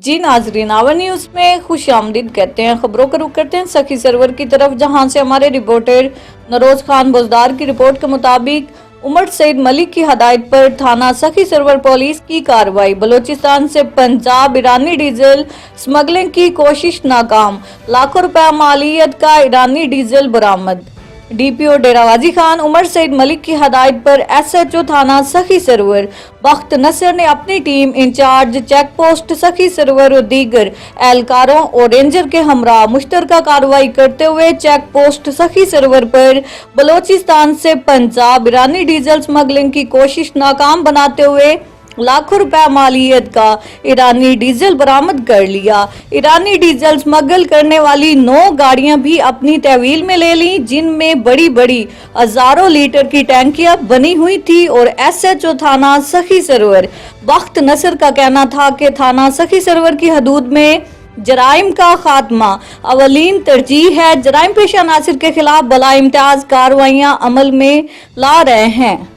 जी नाजरीन, our news में खुश आमदीद कहते हैं। खबरों का रुख करते हैं सखी सरवर की तरफ, जहां से हमारे रिपोर्टर नरोज खान बुजदार की रिपोर्ट के मुताबिक उमर सईद मलिक की हदायत पर थाना सखी सरवर पुलिस की कार्रवाई। बलूचिस्तान से पंजाब ईरानी डीजल स्मगलिंग की कोशिश नाकाम, लाखों रुपया मालियत का ईरानी डीजल बरामद। डीपीओ डेरागाजी खान उमर सईद मलिक की हदायत पर एसएचओ थाना सखी सरवर बख्त नसर ने अपनी टीम इंचार्ज चेक पोस्ट सखी सरवर और दीगर एहलकारों और रेंजर के हमरा मुश्तरका कार्रवाई करते हुए चेक पोस्ट सखी सरवर पर बलूचिस्तान से पंजाब ईरानी डीजल स्मगलिंग की कोशिश नाकाम बनाते हुए लाखों रुपया मालियत का ईरानी डीजल बरामद कर लिया। ईरानी डीजल स्मगल करने वाली 9 गाड़ियां भी अपनी तहवील में ले ली, जिनमें बड़ी बड़ी हजारों लीटर की टैंकियां बनी हुई थी। और एसएचओ थाना सखी सरवर बख्त नसर का कहना था कि थाना सखी सरवर की हदूद में जराइम का खात्मा अवलीन तरजीह है। जराइम पेशा अनासिर के खिलाफ बला इम्तियाज कार्रवाइयां अमल में ला रहे हैं।